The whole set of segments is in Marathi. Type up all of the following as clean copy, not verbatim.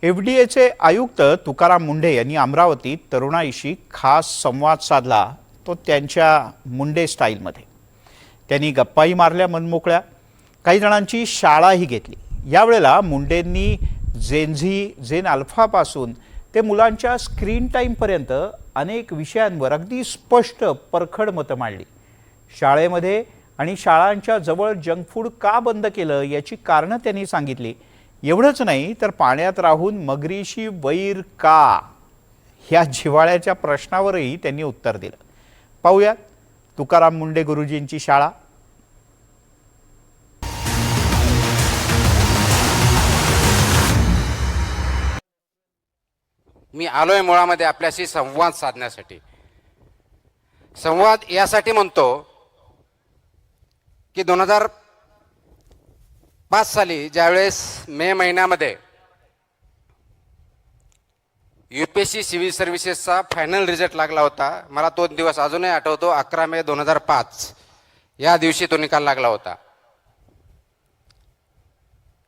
एफडीएचे आयुक्त तुकाराम मुंढे यांनी अमरावतीत तरुणाईशी खास संवाद साधला, तो त्यांच्या मुंडे स्टाईलमध्ये. त्यांनी गप्पाही मारल्या मनमोकळ्या, काही जणांची शाळाही घेतली. यावेळेला मुंडेंनी जेन अल्फापासून ते मुलांच्या स्क्रीन टाईमपर्यंत अनेक विषयांवर अगदी स्पष्ट परखड मतं मांडली. शाळेमध्ये आणि शाळांच्या जवळ जंक फूड का बंद केलं याची कारणं त्यांनी सांगितली. एवढंच नाही तर पाण्यात राहून मगरीशी वैर का, ह्या जिव्हाळ्याच्या प्रश्नावरही त्यांनी उत्तर दिलं. पाहूयात तुकाराम मुंडे गुरुजींची शाळा. मी आलोय मुळामध्ये आपल्याशी संवाद साधण्यासाठी. संवाद यासाठी म्हणतो की 2005 साली ज्यावेळेस मे महिन्यामध्ये UPSC सिव्हिल सर्व्हिसेसचा फायनल रिझल्ट लागला होता. मला तो दिवस अजूनही आठवतो. 11 मे 2005 या दिवशी तो निकाल लागला होता.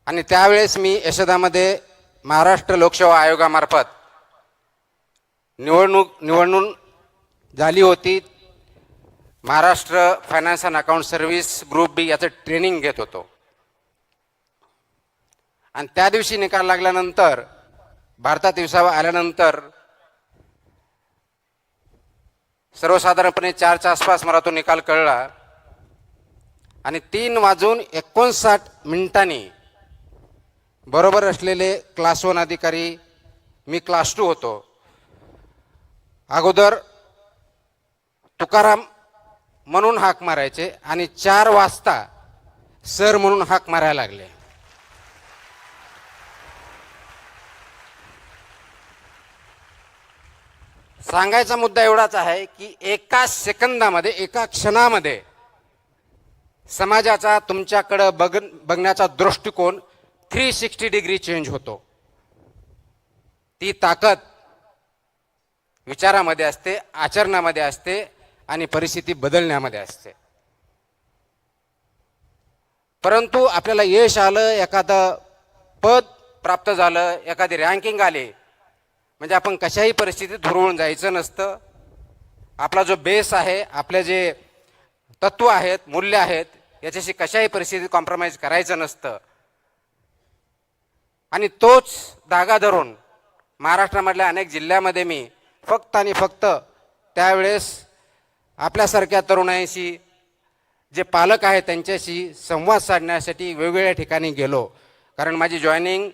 आणि त्यावेळेस मी यशोदामध्ये महाराष्ट्र लोकसेवा आयोगामार्फत निवडणूक झाली होती. Maharashtra finance and account service group B याचं ट्रेनिंग घेत होतो. आणि त्या दिवशी निकाल लागल्यानंतर, भारतात विसावा आल्यानंतर सर्वसाधारणपणे 4च्या आसपास मला तो निकाल कळला. आणि 3:59 बरोबर असलेले क्लास 1 अधिकारी, मी क्लास 2 होतो. अगोदर तुकाराम म्हणून हाक मारायचे आणि 4 वाजता सर म्हणून हाक मारायला लागले. सांगायचा मुद्दा एवढाच आहे की एका सेकंदामध्ये, एका क्षणामध्ये समाजाचा तुमच्याकडे बघण्याचा दृष्टिकोन 360 डिग्री चेंज होतो. ती ताकद विचारामध्ये असते, आचरणामध्ये असते आणि परिस्थिती बदलण्यामध्ये असते. परंतु आपल्याला यश आलं, एखादं पद प्राप्त झालं, एखादी रँकिंग आली म्हणजे आपण कशाही परिस्थितीत हुरळून जायचं नसतं. आपला जो बेस आहे, आपले जे तत्व आहेत, मूल्य आहेत, याच्याशी कशाही परिस्थितीत कॉम्प्रोमाइज करायचं नसतं. आणि तोच धागा धरून महाराष्ट्रामधल्या अनेक जिल्ह्यामध्ये मी फक्त आणि फक्त त्यावेळेस आपल्यासारख्या तरुणांशी, जे पालक आहेत त्यांच्याशी संवाद साधण्यासाठी वेगवेगळ्या ठिकाणी गेलो. कारण माझी जॉईनिंग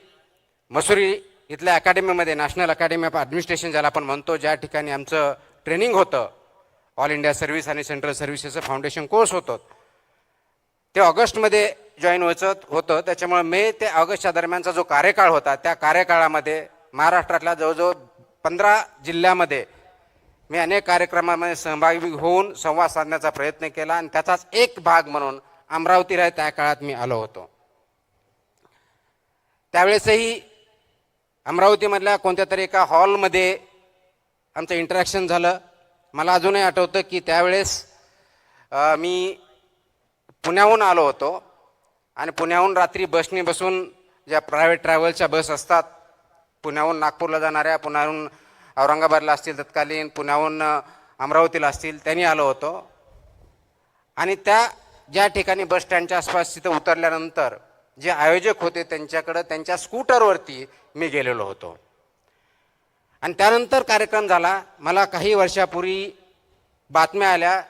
मसुरी इथल्या अकॅडमीमध्ये, नॅशनल अकॅडमी ऑफ ॲडमिनिस्ट्रेशन ज्याला आपण म्हणतो, ज्या ठिकाणी आमचं ट्रेनिंग होतं, ऑल इंडिया सर्व्हिस आणि सेंट्रल सर्व्हिसेसचं फाउंडेशन कोर्स होतं, ते ऑगस्टमध्ये जॉईन व्हायचं होतं. त्याच्यामुळे मे ते ऑगस्टच्या दरम्यानचा जो कार्यकाळ होता, त्या कार्यकाळामध्ये महाराष्ट्रातल्या जवळजवळ 15 जिल्ह्यामध्ये मी अनेक कार्यक्रमामध्ये सहभागी होऊन संवाद साधण्याचा प्रयत्न केला. आणि त्याचाच एक भाग म्हणून अमरावतीला त्या काळात मी आलो होतो. त्यावेळेसही अमरावतीमधल्या कोणत्या तरी एका हॉलमध्ये आमचं इंटरॅक्शन झालं. मला अजूनही आठवतं की त्यावेळेस मी पुण्याहून आलो होतो आणि पुण्याहून रात्री बसने बसून, ज्या प्रायव्हेट ट्रॅव्हलच्या बस असतात, पुण्याहून नागपूरला जाणाऱ्या, पुण्याहून औरंगाबादला असतील तत्कालीन, पुण्याहून अमरावतीला असतील, त्यांनी आलो होतो. आणि त्या ज्या ठिकाणी बस स्टँडच्या आसपास तिथं उतरल्यानंतर जे आयोजक होते त्यांच्याकडं त्यांच्या स्कूटरवरती मी गेलेलो होतो. आणि त्यानंतर कार्यक्रम झाला. मला काही वर्षापूर्वी बातम्या आल्या,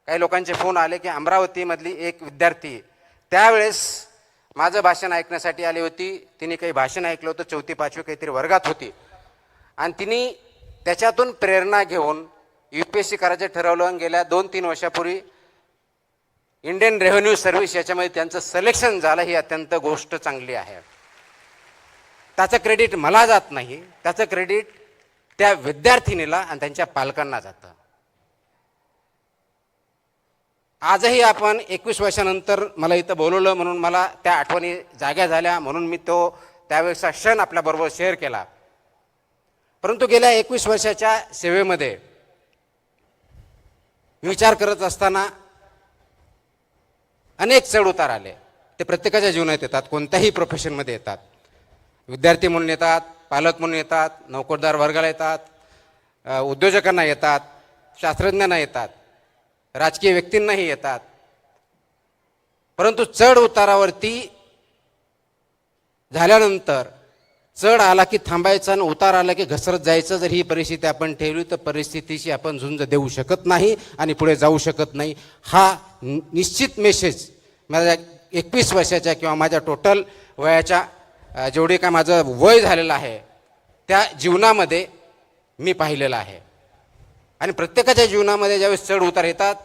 काही लोकांचे फोन आले की अमरावतीमधली एक विद्यार्थी त्यावेळेस माझं भाषण ऐकण्यासाठी आली होती. तिने काही भाषण ऐकलं होतं, 4थी 5वी काहीतरी वर्गात होती. आणि तिने त्याच्यातून प्रेरणा घेऊन UPSC करायचं ठरवलं. आणि गेल्या 2-3 वर्षापूर्वी इंडियन रेव्हेन्यू सर्व्हिस याच्यामध्ये त्यांचं सिलेक्शन झालं. ही अत्यंत गोष्ट चांगली आहे. त्याचं क्रेडिट मला जात नाही, त्याचं क्रेडिट त्या विद्यार्थिनीला आणि त्यांच्या पालकांना जातं. आजही आपण 21 वर्षानंतर मला इथं बोलवलं म्हणून मला त्या आठवणी जाग्या झाल्या, म्हणून मी तो त्यावेळेचा क्षण आपल्याबरोबर शेअर केला. परंतु गेल्या 21 वर्षाच्या सेवेमध्ये विचार करत असताना अनेक चढउतार आले. ते प्रत्येकाच्या जीवनात येतात, कोणत्याही प्रोफेशनमध्ये येतात. विद्यार्थी म्हणून येतात, पालक म्हणून येतात, नोकरदार वर्गाला येतात, उद्योजकांना येतात, शास्त्रज्ञांना येतात, राजकीय व्यक्तींनाही येतात. परंतु चढ उतारावरती झाल्यानंतर चढ आला की थांबायचं आणि उतार आला की घसरत जायचं. जर ही परिस्थिती आपण ठेवली तर परिस्थितीशी आपण झुंज देऊ शकत नाही आणि पुढे जाऊ शकत नाही. हा निश्चित मेसेज माझ्या 21 वर्षाच्या किंवा माझ्या टोटल वयाच्या जेवढे काय माझं वय झालेलं आहे त्या जीवनामध्ये मी पाहिलेलं आहे. आणि प्रत्येकाच्या जीवनामध्ये ज्यावेळेस चढ उतार येतात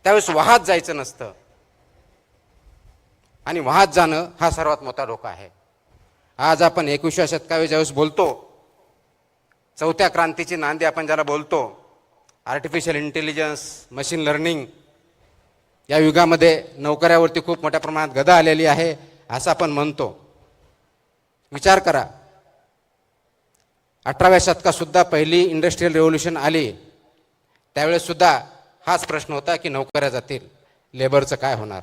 त्यावेळेस वाहत जायचं नसतं आणि वाहत जाणं हा सर्वात मोठा धोका आहे. आज आपण 21व्या शतकावर ज्यावेळेस बोलतो, चौथ्या क्रांतीची नांदी आपण ज्याला बोलतो, आर्टिफिशियल इंटेलिजन्स, मशीन लर्निंग, या युगामध्ये नोकऱ्यावरती खूप मोठ्या प्रमाणात गदा आलेली आहे असं आपण म्हणतो. विचार करा, 18व्या शतकात सुद्धा पहिली इंडस्ट्रियल रेव्होल्यूशन आली त्यावेळेस सुद्धा हाच प्रश्न होता की नोकऱ्या जातील, लेबरचं काय होणार.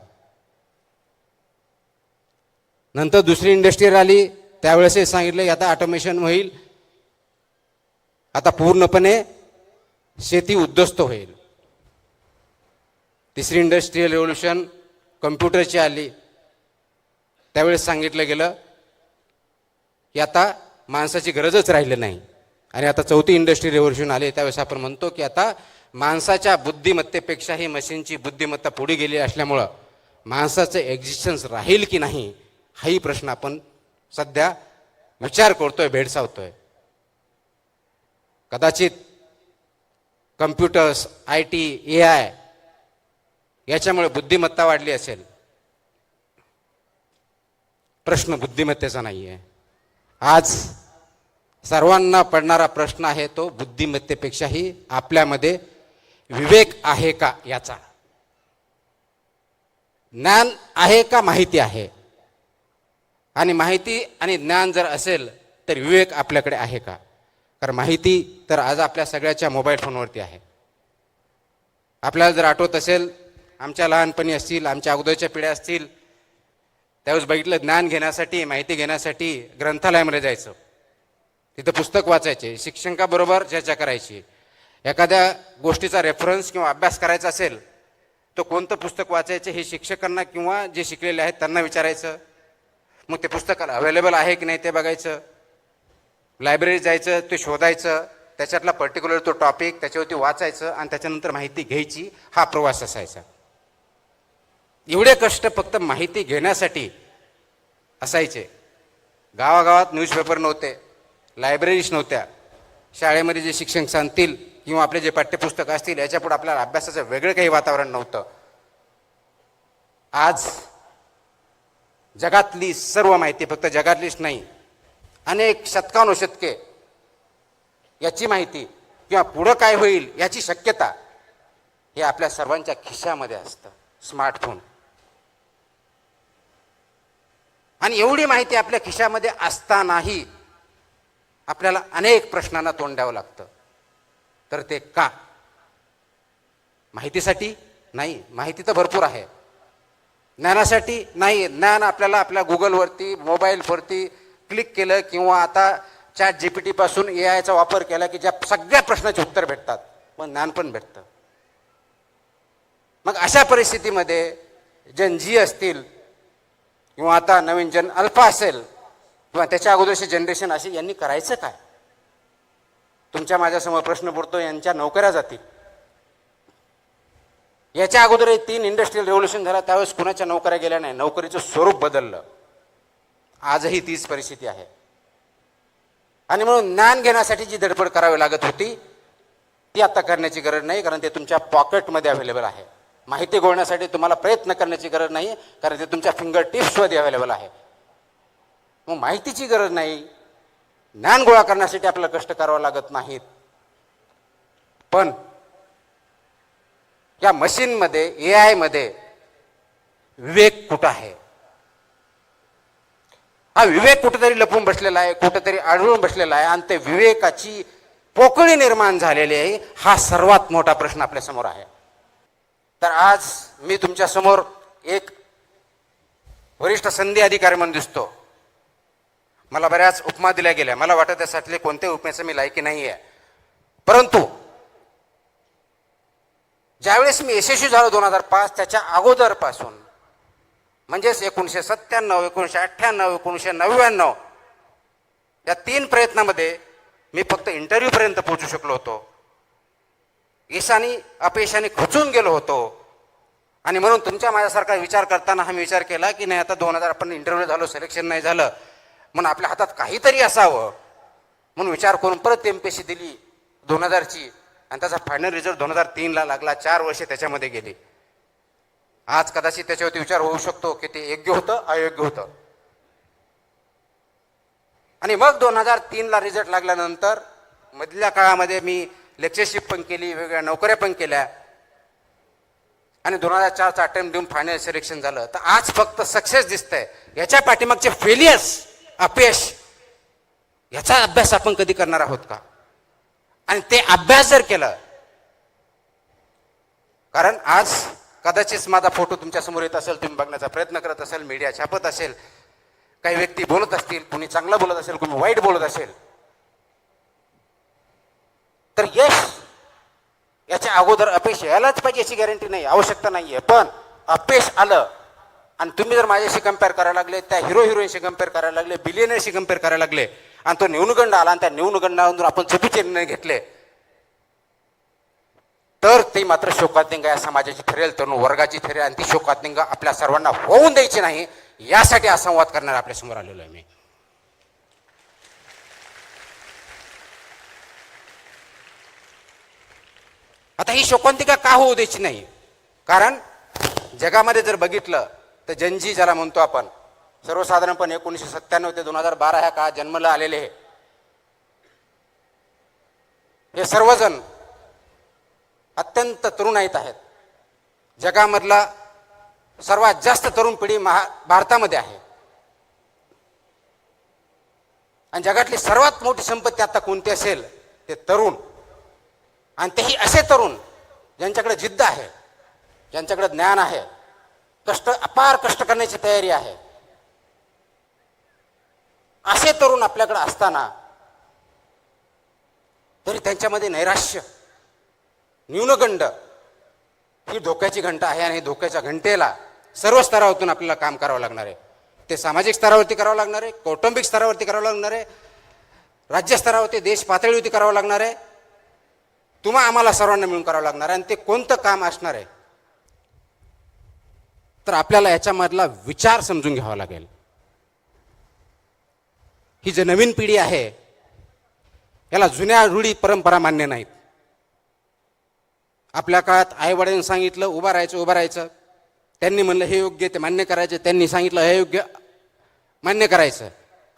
नंतर दुसरी इंडस्ट्री आली त्यावेळेस हे सांगितलं आता ऑटोमेशन होईल, आता पूर्णपणे शेती उद्ध्वस्त होईल. तिसरी इंडस्ट्रियल रेव्होल्यूशन कम्प्युटरची आली त्यावेळेस सांगितलं गेलं की आता माणसाची गरजच राहिली नाही. आणि आता चौथी इंडस्ट्रियल रेव्होल्यूशन आली त्यावेळेस आपण म्हणतो की आता माणसाच्या बुद्धिमत्तेपेक्षाही मशीनची बुद्धिमत्ता पुढे गेली असल्यामुळं माणसाचं एक्झिस्टन्स राहील की नाही हाही प्रश्न आपण सध्या विचार करतोय, भेडसावतोय. कदाचित कम्प्युटर्स, IT, AI याच्यामुळे बुद्धिमत्ता वाढली असेल. प्रश्न बुद्धिमत्तेचा नाही आहे. आज सर्वांना पडणारा प्रश्न आहे तो बुद्धिमत्तेपेक्षाही आपल्यामध्ये विवेक आहे का याचा. ज्ञान आहे का माहिती आहे, आणि माहिती आणि ज्ञान जर असेल तर विवेक आपल्याकडे आहे का. कारण माहिती तर आज आपल्या सगळ्याच्या मोबाईल फोनवरती आहे. आपल्याला जर आठवत असेल, आमच्या लहानपणी असतील, आमच्या अगोदरच्या पिढ्या असतील, त्यावेळेस बघितलं ज्ञान घेण्यासाठी, माहिती घेण्यासाठी ग्रंथालयामध्ये जायचं, तिथं पुस्तक वाचायचे, शिक्षकाबरोबर चर्चा करायची. एखाद्या गोष्टीचा रेफरन्स किंवा अभ्यास करायचा असेल तर कोणतं पुस्तक वाचायचे हे शिक्षकांना किंवा जे शिकलेले आहेत त्यांना विचारायचं. मग ते पुस्तक अवेलेबल आहे की नाही ते बघायचं, लायब्ररीत जायचं, ते शोधायचं, त्याच्यातला पर्टिक्युलर तो टॉपिक त्याच्यावरती वाचायचं आणि त्याच्यानंतर माहिती घ्यायची. हा प्रवास असायचा. एवढे कष्ट फक्त माहिती घेण्यासाठी असायचे. गावागावात न्यूजपेपर नव्हते, लायब्ररीज नव्हत्या. शाळेमध्ये जे शिक्षक सांगतील किंवा आपले जे पाठ्यपुस्तक असतील याच्यापुढे आपल्याला अभ्यासाचं वेगळं काही वातावरण नव्हतं. आज जगातली सर्व माहिती, फक्त जगातलीच नाही, अनेक शतकानुशतके याची माहिती किंवा पुढं काय होईल याची शक्यता हे आपल्या सर्वांच्या खिशामध्ये असतं, स्मार्टफोन. आणि एवढी माहिती आपल्या खिशामध्ये असतानाही आपल्याला अनेक प्रश्नांना तोंड द्यावं लागतं. तर ते का? माहितीसाठी नाही, माहिती तर भरपूर आहे. ज्ञानासाठी नाही, ज्ञान आपल्याला आपल्या गुगलवरती, मोबाईलवरती क्लिक केलं किंवा आता ChatGPT पासून AIचा वापर केला की ज्या सगळ्या प्रश्नाचे उत्तर भेटतात, मग ज्ञान पण भेटतं. मग अशा परिस्थितीमध्ये जन जी असतील किंवा आता नवीन जन अल्फा असेल किंवा त्याच्या अगोदरचे जनरेशन असेल, यांनी करायचं काय? तुमच्या माझ्यासमोर प्रश्न पडतो, यांच्या नोकऱ्या जातील. याच्या अगोदर 3 इंडस्ट्रियल रेव्होल्यूशन झाला त्यावेळेस कुणाच्या नोकऱ्या गेल्या नाही, नोकरीचं स्वरूप बदललं. आजही तीच परिस्थिती आहे. आणि म्हणून ज्ञान घेण्यासाठी जी धडपड करावी लागत होती ती आता करण्याची गरज नाही, कारण ते तुमच्या पॉकेटमध्ये अवेलेबल आहे. माहिती गोळण्यासाठी तुम्हाला प्रयत्न करण्याची गरज नाही, कारण ते तुमच्या फिंगर टिप्समध्ये अवेलेबल आहे. मग माहितीची गरज नाही, ज्ञान गोळा करण्यासाठी आपल्याला कष्ट करावं लागत नाहीत. पण या मशीनमध्ये, AI मध्ये विवेक कुठं आहे? हा विवेक कुठेतरी लपून बसलेला आहे, कुठेतरी आढळून बसलेला आहे, आणि ते विवेकाची पोकळी निर्माण झालेली आहे. हा सर्वात मोठा प्रश्न आपल्या समोर आहे. तर आज मी तुमच्या समोर एक वरिष्ठ संधी अधिकारी म्हणून दिसतो, मला बऱ्याच उपमा दिल्या गेल्या. मला वाटत त्यासाठी कोणत्याही उपमेचं मी लायकी नाही आहे. परंतु ज्यावेळेस मी यशस्वी झालो 2005, त्याच्या अगोदरपासून म्हणजेच 1997, 1998, 1999 या 3 प्रयत्नामध्ये मी फक्त इंटरव्ह्यूपर्यंत पोहोचू शकलो होतो. यशाने अपयशाने खचून गेलो होतो. आणि म्हणून तुमच्या माझ्यासारखा विचार करताना हा मी विचार केला की नाही, आता 2000 आपण इंटरव्ह्यू झालो, सिलेक्शन नाही झालं, म्हणून आपल्या हातात काहीतरी असावं. म्हणून विचार करून परत MPSC दिली 2000ची आणि त्याचा फायनल रिझल्ट 2003ला लागला. 4 वर्षे त्याच्यामध्ये गेली. आज कदाचित त्याच्यावरती विचार होऊ शकतो की ते योग्य होतं, अयोग्य होतं. आणि मग 2003ला रिझल्ट लागल्यानंतर मधल्या काळामध्ये मी लेक्चरशिप पण केली, वेगवेगळ्या नोकऱ्या पण केल्या आणि 2004चा अटेम्प्ट देऊन फायनल सिलेक्शन झालं. तर आज फक्त सक्सेस दिसतंय. याच्या पाठीमागचे फेलियर्स, अपयश, याचा अभ्यास आपण कधी करणार आहोत का? आणि ते अभ्यास जर केलं, कारण आज कदाचित माझा फोटो तुमच्या समोर येत असेल, तुम्ही बघण्याचा प्रयत्न करत असेल, मीडिया छापत असेल, काही व्यक्ती बोलत असतील, कुणी चांगलं बोलत असेल, कुणी वाईट बोलत असेल, तर यश याच्या अगोदर अपयश यायलाच पाहिजे याची गॅरंटी नाही, आवश्यकता नाहीये. पण अपयश आलं आणि तुम्ही जर माझ्याशी कम्पेअर करायला लागले, त्या हिरोईनशी कम्पेअर करायला लागले, बिलियनरशी कम्पेअर करायला लागले आणि तो न्यूनगंड आला आणि त्या न्यूनगंडावरून आपण चुकीचे निर्णय घेतले, तर ते मात्र शोकातिंगा या समाजाची ठरेल, तरुण वर्गाची ठरेल. आणि ती शोकातिंगा आपल्या सर्वांना होऊन द्यायची नाही, यासाठी हा संवाद करणार आपल्या समोर आलेलो आहे मी. आता ही शोकांतिका का होऊ द्यायची नाही? कारण जगामध्ये जर बघितलं तर जनजी ज्याला म्हणतो आपण, सर्वसाधारणपणे 1997 ते 2012 ह्या काळात जन्मला आलेले हे सर्वजण अत्यंत तरुणाईत आहेत. जगामधला सर्वात जास्त तरुण पिढी भारतामध्ये आहे. आणि जगातली सर्वात मोठी संपत्ती आता कोणती असेल ते तरुण. आणि तेही असे तरुण ज्यांच्याकडे जिद्द आहे, ज्यांच्याकडे ज्ञान आहे, अपार कष्ट करण्याची तयारी आहे. असे तरुण आपल्याकडे असताना तरी त्यांच्यामध्ये नैराश्य, न्यूनगंड ही धोक्याची घंटा आहे. आणि धोक्याच्या घंटेला सर्व स्तरावरून आपल्याला काम करावं लागणार आहे. ते सामाजिक स्तरावरती करावं लागणार आहे, कौटुंबिक स्तरावरती करावं लागणार आहे, राज्य स्तरावरती, देश पातळीवरती करावं लागणार आहे, तुम्हा आम्हाला सर्वांना मिळून करावं लागणार आहे. आणि ते कोणतं काम असणार आहे, तर आपल्याला याच्यामधला विचार समजून घ्यावा लागेल. ही जी नवीन पिढी आहे याला जुन्या रूढी परंपरा मान्य नाहीत. आपल्या काळात आई वडिलांनी सांगितलं उभं राहायचं, त्यांनी म्हणलं हे योग्य, ते मान्य करायचं, त्यांनी सांगितलं हे योग्य, मान्य करायचं.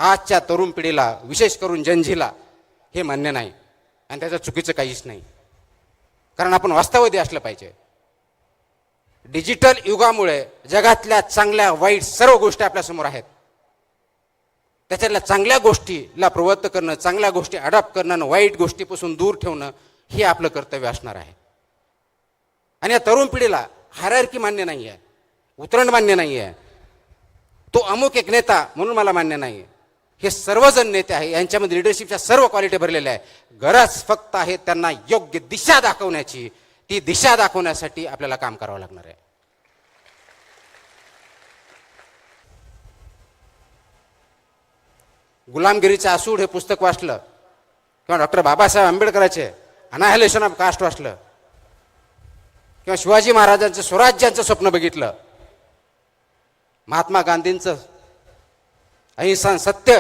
आजच्या तरुण पिढीला, विशेष करून जनजीला हे मान्य नाही. आणि त्याचं चुकीचं काहीच नाही, कारण आपण वास्तववादी असलं पाहिजे. डिजिटल युगामुळे जगातल्या चांगल्या वाईट सर्व गोष्टी आपल्यासमोर आहेत. त्याच्यातल्या चांगल्या गोष्टीला प्रवृत्त करणं, चांगल्या गोष्टी अडॉप्ट करणं आणि वाईट गोष्टीपासून दूर ठेवणं हे आपलं कर्तव्य असणार आहे. आणि या तरुण पिढीला हायरार्की मान्य नाही आहे, उतरण मान्य नाही आहे, तो अमुक एक नेता म्हणून मला मान्य नाही. हे सर्वजण नेते आहे, यांच्यामध्ये लिडरशिपच्या सर्व क्वालिटी भरलेल्या आहे. गरज फक्त आहे त्यांना योग्य दिशा दाखवण्याची. ती दिशा दाखवण्यासाठी आपल्याला काम करावं लागणार आहे. गुलामगिरीचा आसूड हे पुस्तक वाचलं किंवा डॉक्टर बाबासाहेब आंबेडकरांचे अनाहिलेशन ऑफ कास्ट वाचलं किंवा शिवाजी महाराजांचं स्वराज्याचं स्वप्न बघितलं, महात्मा गांधींचं अहिंसा सत्य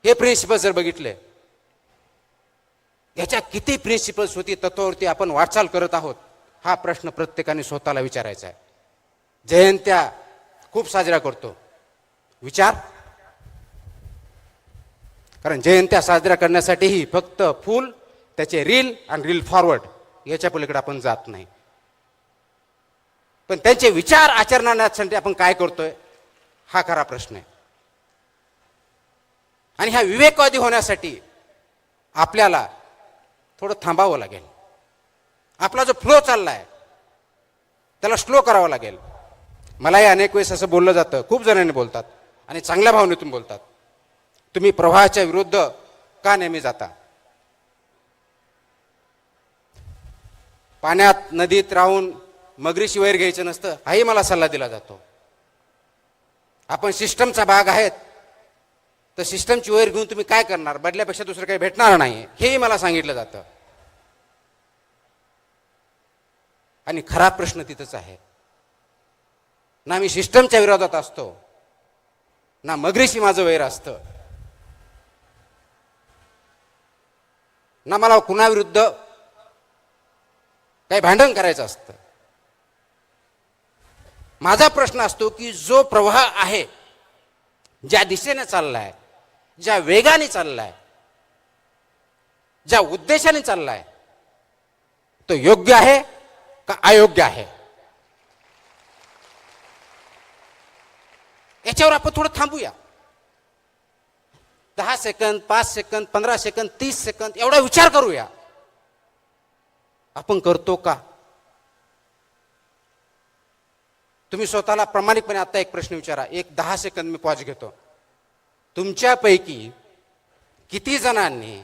हे प्रिन्सिपल्स जर बघितले, याच्या किती प्रिन्सिपल्स होती, तत्वावरती आपण वाटचाल करत आहोत, हा प्रश्न प्रत्येकाने स्वतःला विचारायचा आहे. जयंत्या खूप साजरा करतो, विचार, कारण जयंत्या साजरा करण्यासाठीही फक्त फूल, त्याचे रील आणि रील फॉरवर्ड याच्या पलीकडे आपण जात नाही. पण त्यांचे विचार आचरणासाठी आपण काय करतोय हा खरा प्रश्न आहे. आणि ह्या विवेकवादी होण्यासाठी आपल्याला थोडं थांबावं लागेल. आपला जो फ्लो चाललाय त्याला स्लो करावं लागेल. मलाही अनेक वेळेस असं बोललं जातं, खूप जणांनी बोलतात आणि चांगल्या भावनेतून बोलतात, तुम्ही प्रवाहाच्या विरुद्ध का नेहमी जाता? पाण्यात नदीत राहून मगरीशी वैर घ्यायचं नसतं, हाही मला सल्ला दिला जातो. आपण सिस्टमचा भाग आहेत, तर सिस्टमची वैर घेऊन तुम्ही काय करणार? बदल्यापेक्षा दुसरं काही भेटणार नाही, हेही मला सांगितलं जातं. आणि खरा प्रश्न तिथंच आहे. ना मी सिस्टमच्या विरोधात असतो, ना मगरीशी माझं वैर असतं, ना मला कुणाविरुद्ध काही भांडण करायचं असतं. माझा प्रश्न असतो की जो प्रवाह आहे, ज्या दिशेने चाललाय, ज्या वेगाने चाललाय, ज्या उद्देशाने चाललाय, तो योग्य आहे का अयोग्य आहे? याच्यावर आपण थोडं थांबूया. 10 सेकंद, 5 सेकंद, 15 सेकंद, 30 सेकंद एवढा विचार करूया. आपण करतो का? तुम्ही स्वतःला प्रामाणिकपणे आता एक प्रश्न विचारा. एक 10 सेकंद मी पॉज घेतो. तुमच्यापैकी किती जणांनी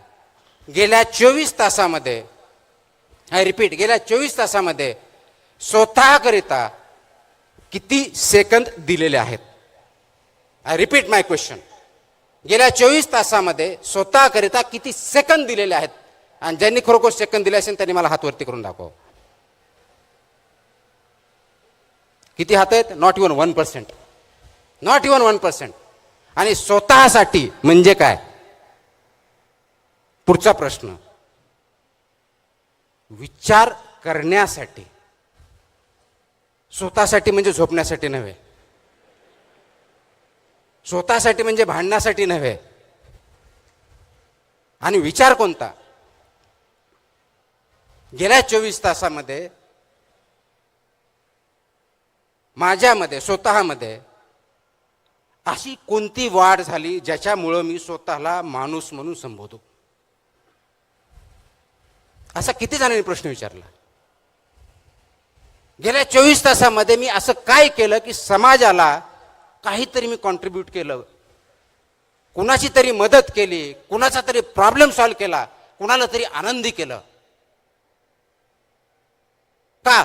गेल्या 24 तासामध्ये, आय रिपीट, गेल्या 24 तासामध्ये स्वतःकरिता किती सेकंद दिलेले आहेत? I repeat my question. गेल्या 24 तासामध्ये स्वतःकरिता किती सेकंद दिलेले आहेत? आणि ज्यांनी खरोखर सेकंद दिले असेल त्यांनी मला हात वरती करून दाखव. किती हात आहेत? Not even 1%. Not even 1%. आणि स्वतःसाठी म्हणजे काय? पुढचा प्रश्न. विचार करण्यासाठी. स्वतःसाठी म्हणजे झोपण्यासाठी नव्हे, स्वतःसाठी म्हणजे भांडण्यासाठी नव्हे. आणि विचार कोणता? गेल्या 24 तासामध्ये माझ्यामध्ये, स्वतःमध्ये अशी कोणती वाढ झाली ज्याच्यामुळं मी स्वतःला माणूस म्हणून संबोधू? असा किती जणांनी प्रश्न विचारला? गेल्या 24 तासामध्ये मी असं काय केलं की समाजाला काहीतरी मी कॉन्ट्रीब्यूट केलं, कुणाची तरी मदत केली, कुणाचा तरी प्रॉब्लेम सॉल्व्ह केला, कुणाला तरी आनंदी केलं? का?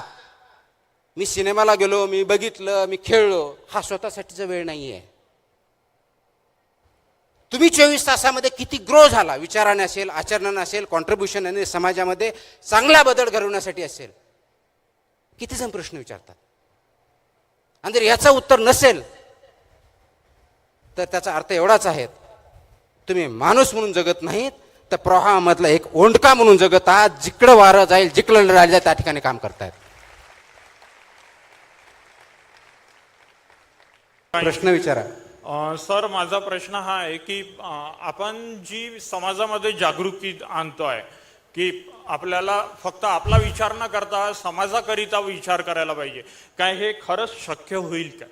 मी सिनेमाला गेलो, मी बघितलं, मी खेळलो, हा स्वतःसाठीचा वेळ नाहीये. तुम्ही 24 तासामध्ये किती ग्रो झाला? विचाराने असेल, आचरणाने असेल, कॉन्ट्रीब्युशन समाजामध्ये चांगला बदल घडवण्यासाठी असेल. किती जण प्रश्न विचारतात? आणि जर याचं उत्तर नसेल तर त्याचा अर्थ एवढाच आहे, तुम्ही माणूस म्हणून जगत नाहीत, तर प्रवाहामधला एक ओंडका म्हणून जगत आहात. जिकडं वारं जाईल, जिकडं राहिलं त्या ठिकाणी काम करतायत. प्रश्न विचारा. सर, माझा प्रश्न हा आहे की आपण जी समाजामध्ये जागृती आणतोय की आपल्याला फक्त आपला विचार न करता समाजाकरिता विचार करायला पाहिजे, काय हे खरंच शक्य होईल का?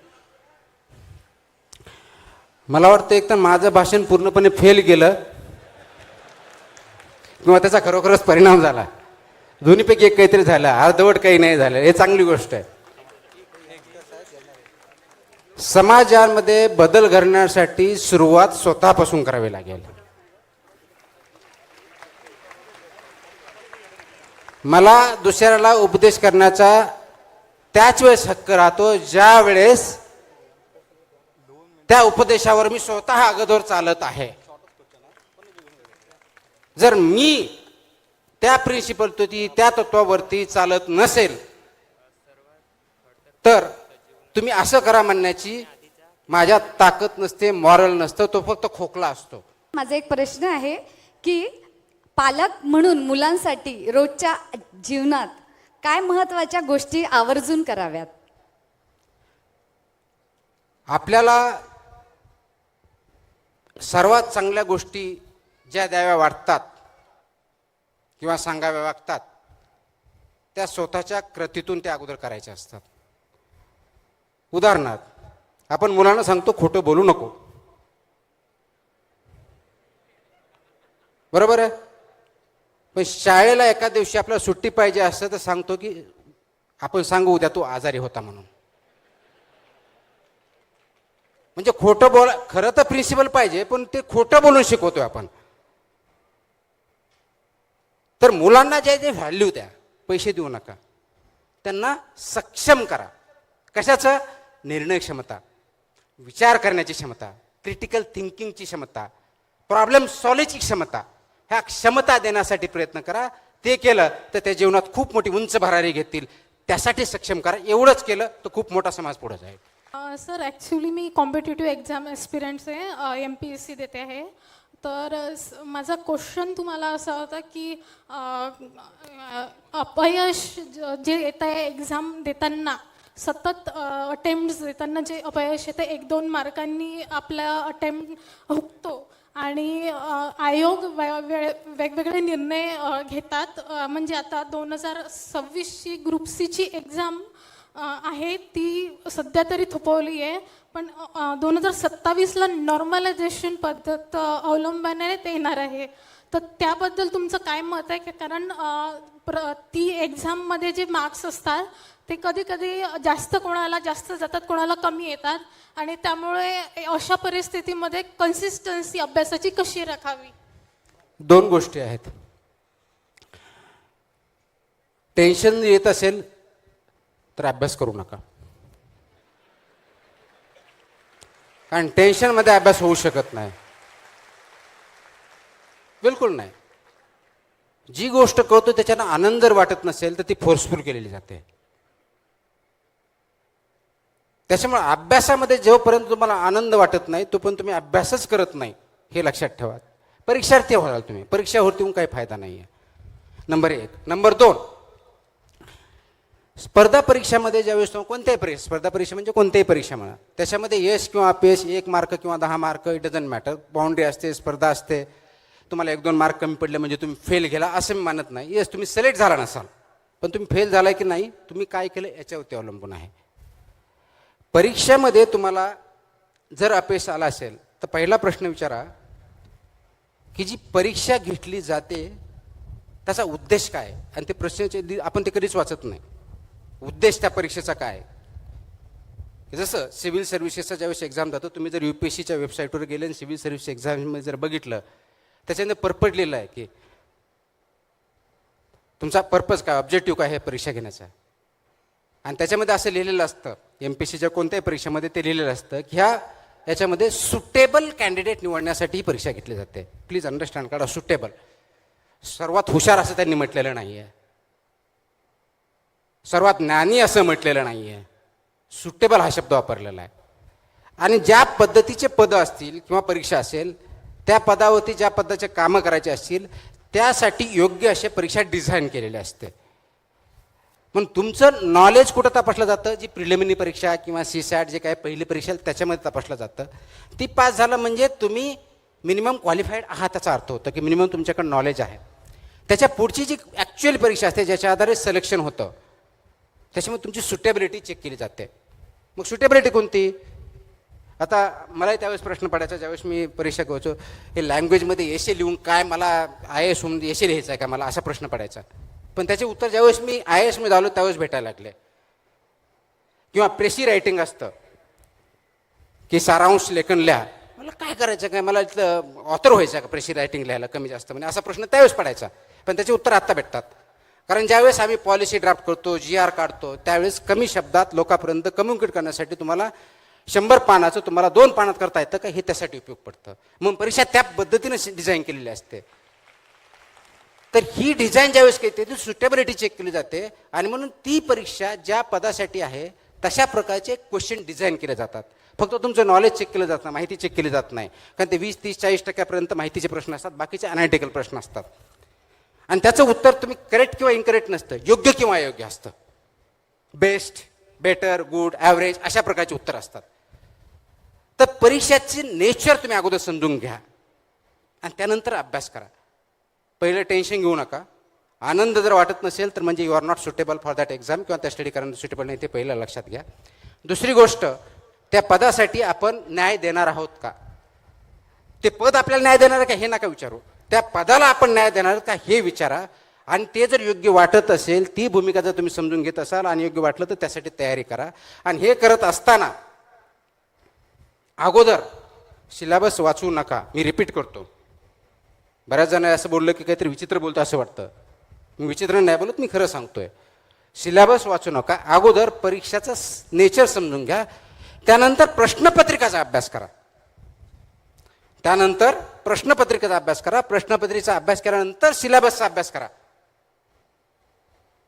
मला वाटतं एक तर माझं भाषण पूर्णपणे फेल गेलं किंवा त्याचा खरोखरच परिणाम झाला. दोन्हीपैकी एक काहीतरी झालं, अर्धवट काही नाही झालं. हे चांगली गोष्ट आहे. समाजामध्ये बदल घडण्यासाठी सुरुवात स्वतःपासून करावी लागेल. मला दुसऱ्याला उपदेश करण्याचा त्याच वेळेस हक्क राहतो ज्या वेळेस त्या उपदेशावर मी स्वतः अगोदर चालत आहे. जर मी त्या प्रिन्सिपलवरती, त्या तत्वावरती चालत नसेल तर तुम्ही असं करा म्हणण्याची माझ्यात ताकद नसते, मॉरल नसतं, तो फक्त खोकला असतो. माझा एक प्रश्न आहे की पालक म्हणून मुलांसाठी रोजच्या जीवनात काय महत्त्वाच्या गोष्टी आवर्जून कराव्यात? आपल्याला सर्वात चांगल्या गोष्टी ज्या द्याव्या वाटतात किंवा सांगाव्या वाटतात त्या स्वतःच्या कृतीतून त्या अगोदर करायच्या असतात. उदाहरणार्थ, आपण मुलांना सांगतो खोटं बोलू नको, बरोबर आहे. पण शाळेला एका दिवशी आपल्याला सुट्टी पाहिजे असतं तर सांगतो की आपण सांगू उद्या तू आजारी होता म्हणून. म्हणजे खोटं बोला, खरं तर प्रिन्सिपल पाहिजे पण ते खोटं बोलून शिकवतोय आपण. तर मुलांना जे जे व्हॅल्यू द्या, पैसे देऊ नका, त्यांना सक्षम करा. कशाचं? निर्णय क्षमता, विचार करण्याची क्षमता, क्रिटिकल थिंकिंगची क्षमता, प्रॉब्लेम सॉल्व्हची क्षमता, ह्या क्षमता देण्यासाठी प्रयत्न करा. ते केलं तर त्या जीवनात खूप मोठी उंच भरारी घेतील. त्यासाठी सक्षम करा. एवढंच केलं तर खूप मोठा समाज पुढे जाईल. सर ॲक्च्युली मी कॉम्पिटेटिव्ह एक्झाम एस्पिरंट्स आहे, MPSC देते आहे. तर माझा क्वेश्चन तुम्हाला असा होता की अपयश जे येत आहे एक्झाम देताना, सतत अटेम्प्ट देताना जे अपयश येतं, 1-2 मार्कांनी आपला अटेम्प्ट हुकतो आणि आयोग वेगवेगळे निर्णय घेतात. म्हणजे आता 2026ची ग्रुप सीची एक्झाम आहे ती सध्या तरी थोपवली आहे, पण 2027ला नॉर्मलायझेशन पद्धत अवलंबण्यात येणार आहे. तर त्याबद्दल तुमचं काय मत आहे? कारण ती एक्झाममध्ये जे मार्क्स असतात ते कधी कधी जास्त कोणाला जास्त जातात, कोणाला कमी येतात, आणि त्यामुळे अशा परिस्थितीमध्ये कन्सिस्टन्सी अभ्यासाची कशी राखावी? 2 गोष्टी आहेत. टेन्शन येत असेल तर अभ्यास करू नका, कारण टेन्शनमध्ये अभ्यास होऊ शकत नाही, बिलकुल नाही. जी गोष्ट कळतो त्याच्यानं आनंद जर वाटत नसेल तर ती फोर्सफुल केलेली जाते. त्याच्यामुळे अभ्यासामध्ये जोपर्यंत तुम्हाला आनंद वाटत नाही तोपर्यंत तुम्ही अभ्यासच करत नाही, हे लक्षात ठेवा. परीक्षार्थी व्हाल तुम्ही, परीक्षावरती होऊन काही फायदा नाही आहे. नंबर 1. नंबर 2, स्पर्धा परीक्षामध्ये ज्यावेळेस कोणत्याही परीक्षा, स्पर्धा परीक्षा म्हणजे कोणत्याही परीक्षा म्हणा, त्याच्यामध्ये यश किंवा अपयश, 1 मार्क किंवा 10 mark, it doesn't matter. Boundary असते, स्पर्धा असते. तुम्हाला 1-2 मार्क कमी पडले म्हणजे तुम्ही फेल गेला असं मी मानत नाही. येस, तुम्ही सिलेक्ट झाला नसाल, पण तुम्ही फेल झालाय की नाही, तुम्ही काय केलं याच्यावरती अवलंबून आहे. परीक्षेमध्ये तुम्हाला जर अपयश आला असेल तर पहिला प्रश्न विचारा की जी परीक्षा घेतली जाते त्याचा उद्देश काय, आणि ते प्रश्नाचे आपण ते कधीच वाचत नाही. उद्देश त्या परीक्षेचा काय? जसं सिव्हिल सर्व्हिसेसचा ज्यावेळेस एक्झाम जातो, तुम्ही जर UPSCच्या वेबसाईटवर गेले आणि सिव्हिल सर्व्हिस एक्झाममध्ये जर बघितलं, त्याच्यामध्ये पर्पज लिहिलं आहे की तुमचा पर्पज काय, ऑब्जेक्टिव्ह काय आहे परीक्षा घेण्याचा. आणि त्याच्यामध्ये असं लिहिलेलं असतं, MPSCच्या कोणत्याही परीक्षेमध्ये ते लिहिलेलं असतं की याच्यामध्ये सुटेबल कॅन्डिडेट निवडण्यासाठी ही परीक्षा घेतली जाते. प्लीज अंडरस्टँड करा, सुटेबल. सर्वात हुशार असं त्यांनी म्हटलेलं नाही आहे, सर्वात ज्ञानी असं म्हटलेलं नाही आहे, सुटेबल हा शब्द वापरलेला आहे. आणि ज्या पद्धतीचे पदं असतील किंवा परीक्षा असेल, त्या पदावरती ज्या पद्धतीचे कामं करायचे असतील त्यासाठी योग्य असे परीक्षा डिझाईन केलेले असते. म्हणून तुमचं नॉलेज कुठं तपासलं जातं? जी प्रिलिमिनरी परीक्षा किंवा CSAT जे काय पहिली परीक्षा त्याच्यामध्ये तपासलं जातं. ती पास झालं म्हणजे तुम्ही मिनिमम क्वालिफाईड आहात, त्याचा अर्थ होतं की मिनिमम तुमच्याकडे नॉलेज आहे. त्याच्या पुढची जी ॲक्च्युअल परीक्षा असते ज्याच्या आधारे सिलेक्शन होतं, त्याच्यामुळे तुमची सुटेबिलिटी चेक केली जाते. मग सुटेबिलिटी कोणती? आता मलाही त्यावेळेस प्रश्न पडायचा ज्यावेळेस मी परीक्षा घ्यायचो, हे लँग्वेजमध्ये एसे लिहून काय मला IAS होऊन एसे लिहायचं आहे का मला, असा प्रश्न पडायचा. पण त्याचे उत्तर ज्यावेळेस मी IAS मध्ये आलो त्यावेळेस भेटायला लागले. किंवा प्रेसी रायटिंग असतं की सारांश लेखन लिहा, मला काय करायचं काय, मला इथलं ऑथर व्हायचं का प्रेसी रायटिंग लिहायला कमी जास्त, म्हणजे असा प्रश्न त्यावेळेस पडायचा. पण त्याचे उत्तर आत्ता भेटतात, कारण ज्यावेळेस आम्ही पॉलिसी ड्राफ्ट करतो, GR काढतो, त्यावेळेस कमी शब्दात लोकांपर्यंत कम्युनिकेट करण्यासाठी तुम्हाला 100 पानाचं तुम्हाला 2 पानात करता येतं का, हे त्यासाठी उपयोग पडतं. मग परीक्षा त्या पद्धतीने डिझाईन केलेली असते. तर ही डिझाईन ज्यावेळेस केली ती सुटेबिलिटी चेक केली जाते, आणि म्हणून ती परीक्षा ज्या पदासाठी आहे तशा प्रकारचे क्वेश्चन डिझाईन केले जातात. फक्त तुमचं नॉलेज चेक केलं जात नाही, माहिती चेक केली जात नाही, कारण ते 20-30-40% माहितीचे प्रश्न असतात, बाकीचे अनालिटिकल प्रश्न असतात. आणि त्याचं उत्तर तुम्ही करेक्ट किंवा इनकरेक्ट नसतं, योग्य किंवा अयोग्य असतं. बेस्ट, बेटर, गुड, ॲव्हरेज अशा प्रकारचे उत्तर असतात. तर परीक्षेची नेचर तुम्ही अगोदर समजून घ्या आणि त्यानंतर अभ्यास करा. पहिलं टेन्शन घेऊ नका. आनंद जर वाटत नसेल तर म्हणजे you are not suitable for that exam किंवा त्या स्टडी करणं सुटेबल नाही, ते पहिलं लक्षात घ्या. दुसरी गोष्ट, त्या पदासाठी आपण न्याय देणार आहोत का? ते पद आपल्याला न्याय देणार आहे का हे नका विचारू, त्या पदाला आपण न्याय देणार आहोत का हे विचारा. आणि ते जर योग्य वाटत असेल, ती भूमिका जर तुम्ही समजून घेत असाल आणि योग्य वाटलं तर त्यासाठी तयारी करा. आणि हे करत असताना अगोदर सिलेबस वाचू नका. मी रिपीट करतो. बऱ्याच जण असं बोललं की काहीतरी विचित्र बोलतो असं वाटतं. मी विचित्र नाही बोलत, मी खरं सांगतोय. सिलेबस वाचू नका. अगोदर परीक्षाचं नेचर समजून घ्या. त्यानंतर प्रश्नपत्रिकाचा अभ्यास करा. त्यानंतर प्रश्नपत्रिकेचा अभ्यास करा. प्रश्नपत्रिकेचा अभ्यास केल्यानंतर सिलेबसचा अभ्यास करा.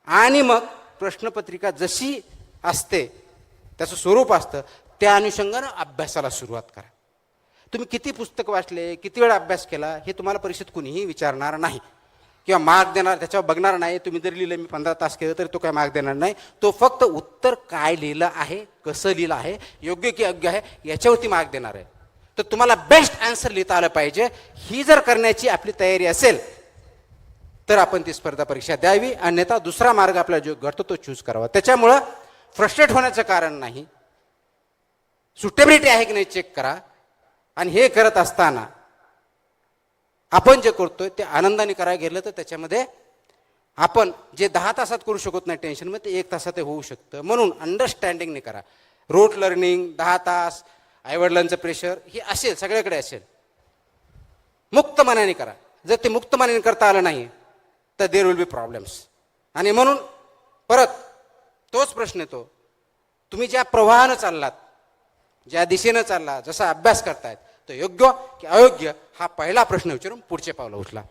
आणि मग प्रश्नपत्रिका जशी असते, त्याचं स्वरूप असतं, त्या अनुषंगानं अभ्यासाला सुरुवात करा. तुम्ही किती पुस्तकं वाचले, किती वेळा अभ्यास केला, हे तुम्हाला परीक्षेत कुणीही विचारणार नाही किंवा मार्क देणार, त्याच्यावर बघणार नाही. तुम्ही जर लिहिलं मी 15 तास केलं तरी तो काय मार्क देणार नाही. तो फक्त उत्तर काय लिहिलं आहे, कसं लिहिलं आहे, योग्य की अयोग्य आहे, याच्यावरती मार्क देणार आहे. तर तुम्हाला बेस्ट आन्सर लिहिता आलं पाहिजे. ही जर करण्याची आपली तयारी असेल तर आपण ती स्पर्धा परीक्षा द्यावी. अन्यथा दुसरा मार्ग आपल्याला जो घडतो तो चूज करावा. त्याच्यामुळं फ्रस्ट्रेट होण्याचं कारण नाही. सुटेबिलिटी आहे की नाही चेक करा. आणि हे करत असताना आपण जे करतोय ते आनंदाने करायला गेलं तर त्याच्यामध्ये आपण जे 10 तासात करू शकत नाही टेन्शनमध्ये, ते 1 तासात ते होऊ शकतं. म्हणून अंडरस्टँडिंगने करा. रोट लर्निंग 10 तास, आईवडिलांचं प्रेशर हे असेल, सगळ्याकडे असेल. मुक्त मनाने करा. जर ते मुक्त मनाने करता आलं नाही तर देर विल बी प्रॉब्लेम्स. आणि म्हणून परत तोच प्रश्न येतो, तुम्ही ज्या प्रवाहानं चाललात, ज्या दिशेनं चालला, जसा अभ्यास करतायत, तो योग्य की अयोग्य हा पहिला प्रश्न विचारून पुढचे पावलं उचला.